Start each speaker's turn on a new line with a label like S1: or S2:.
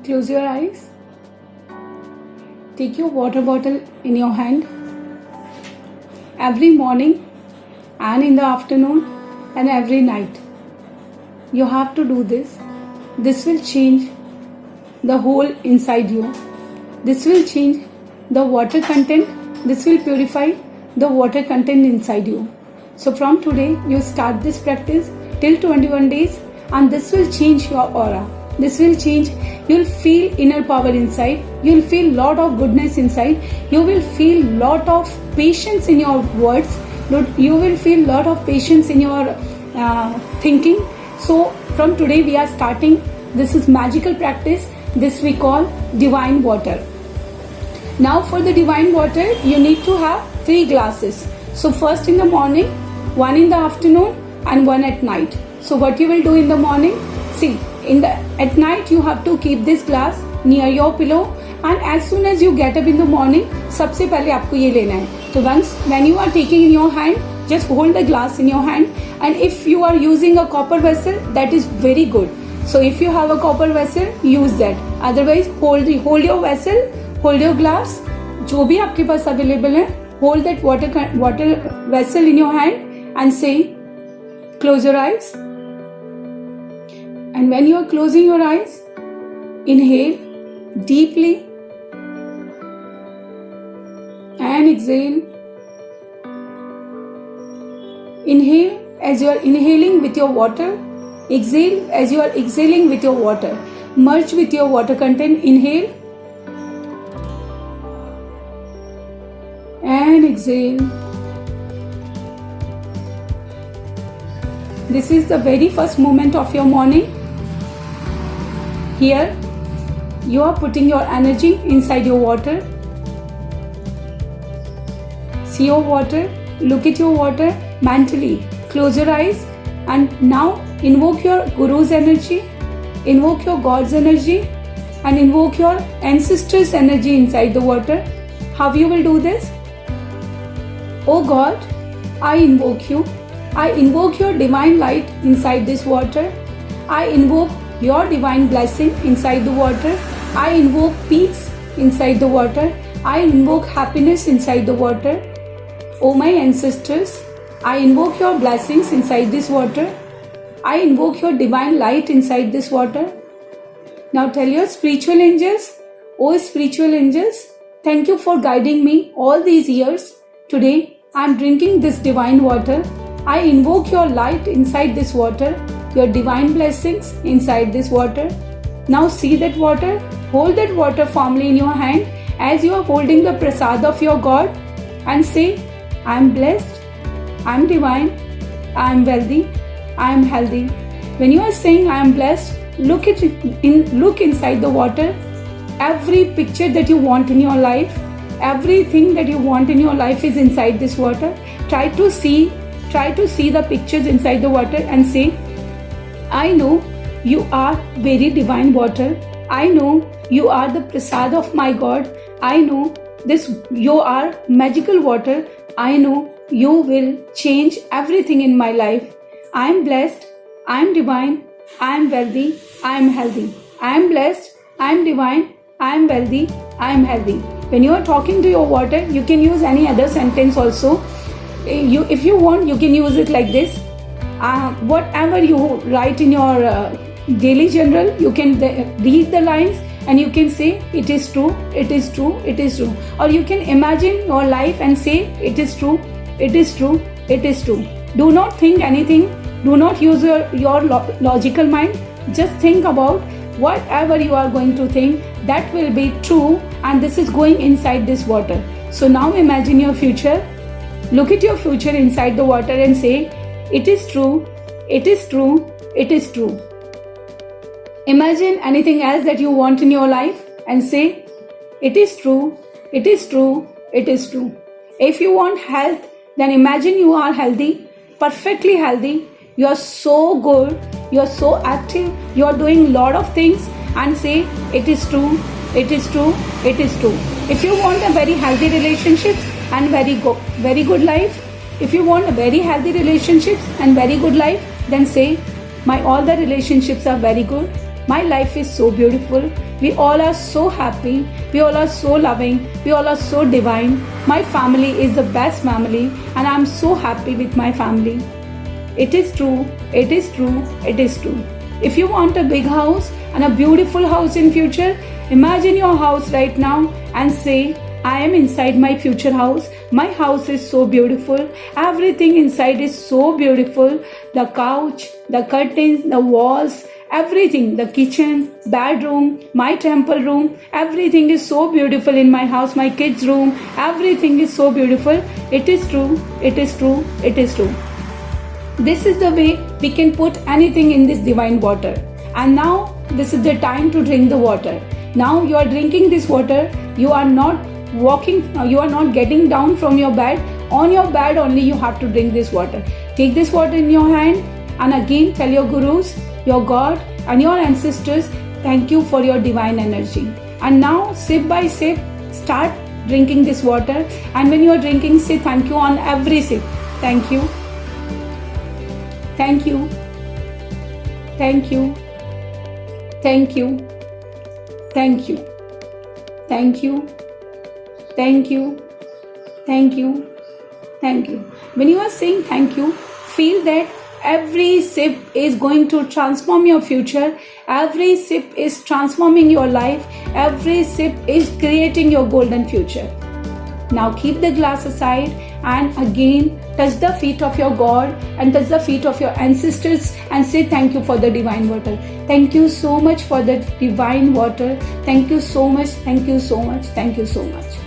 S1: Close your eyes. Take your water bottle in your hand. Every morning and in the afternoon and every night, you have to do this. This will change the whole inside you. This will change the water content. This will purify the water content inside you. So from today, you start this practice till 21 days and this will change your aura. This will change. You'll feel inner power inside. You'll feel lot of goodness inside. You will feel lot of patience in your words. You will feel lot of patience in your thinking. So from today we are starting. This is magical practice. This we call divine water. Now for the divine water, you need to have 3 glasses. So first in the morning, 1 in the afternoon and 1 at night. So what you will do in the morning? See, at night you have to keep this glass near your pillow, and as soon as you get up in the morning, सबसे पहले आपको ये लेना है. So once when you are taking in your hand, just hold the glass in your hand, and if you are using a copper vessel, that is very good. So if you have a copper vessel, use that. Otherwise, hold your vessel, hold your glass, जो भी आपके पास available है, hold that water vessel in your hand and say, close your eyes. And when you are closing your eyes, inhale deeply and exhale. Inhale as you are inhaling with your water. Exhale as you are exhaling with your water. Merge with your water content. Inhale and exhale. This is the very first moment of your morning. Here, you are putting your energy inside your water. See your water, look at your water mentally. Close your eyes and now invoke your Guru's energy, invoke your God's energy, and invoke your ancestors' energy inside the water. How you will do this? Oh God, I invoke you. I invoke your divine light inside this water. I invoke your divine blessing inside the water. I invoke peace inside the water. I invoke happiness inside the water. Oh my ancestors, I invoke your blessings inside this water. I invoke your divine light inside this water. Now tell your spiritual angels, oh spiritual angels, thank you for guiding me all these years. Today I am drinking this divine water. I invoke your light inside this water, your divine blessings inside this water. Now see that water, hold that water firmly in your hand as you are holding the prasad of your God and say, I am blessed, I am divine, I am wealthy, I am healthy. When you are saying I am blessed, look inside the water. Every picture that you want in your life, everything that you want in your life is inside this water. Try to see the pictures inside the water and say, I know you are very divine water. I know you are the prasad of my God. I know you are magical water. I know you will change everything in my life. I am blessed. I am divine. I am wealthy. I am healthy. I am blessed. I am divine. I am wealthy. I am healthy. When you are talking to your water, you can use any other sentence also. If you want, you can use it like this. Whatever you write in your daily journal, you can read the lines and you can say, it is true, it is true, it is true. Or you can imagine your life and say, it is true, it is true, it is true. Do not think anything. Do not use your logical mind. Just think about whatever you are going to think, that will be true, and this is going inside this water. So now imagine your future. Look at your future inside the water and say, it is true, it is true, it is true. Imagine anything else that you want in your life and say, it is true, it is true, it is true. If you want health, then imagine you are healthy, perfectly healthy. You are so good, you are so active, you are doing a lot of things and say, it is true, it is true, it is true. If you want a very healthy relationship and very good life, if you want a very healthy relationships and very good life, then say, all the relationships are very good. My life is so beautiful. We all are so happy. We all are so loving. We all are so divine. My family is the best family, and I'm so happy with my family. It is true. It is true. It is true. If you want a big house and a beautiful house in future, imagine your house right now and say, I am inside my future house. My house is so beautiful. Everything inside is so beautiful. The couch, the curtains, the walls, everything, the kitchen, bedroom, my temple room, everything is so beautiful in my house, my kids' room, everything is so beautiful. It is true. It is true. It is true. This is the way we can put anything in this divine water. And now this is the time to drink the water. Now you are drinking this water. You are not you are not getting down from your bed. On your bed only you have to drink this water. Take this water in your hand and again tell your gurus, your God and your ancestors, thank you for your divine energy. And now sip by sip, start drinking this water. And when you are drinking, say thank you on every sip. Thank you. Thank you. Thank you. Thank you. Thank you. Thank you. Thank you. Thank you. Thank you. When you are saying thank you, feel that every sip is going to transform your future. Every sip is transforming your life. Every sip is creating your golden future. Now keep the glass aside and again touch the feet of your God and touch the feet of your ancestors and say thank you for the divine water. Thank you so much for the divine water. Thank you so much. Thank you so much. Thank you so much.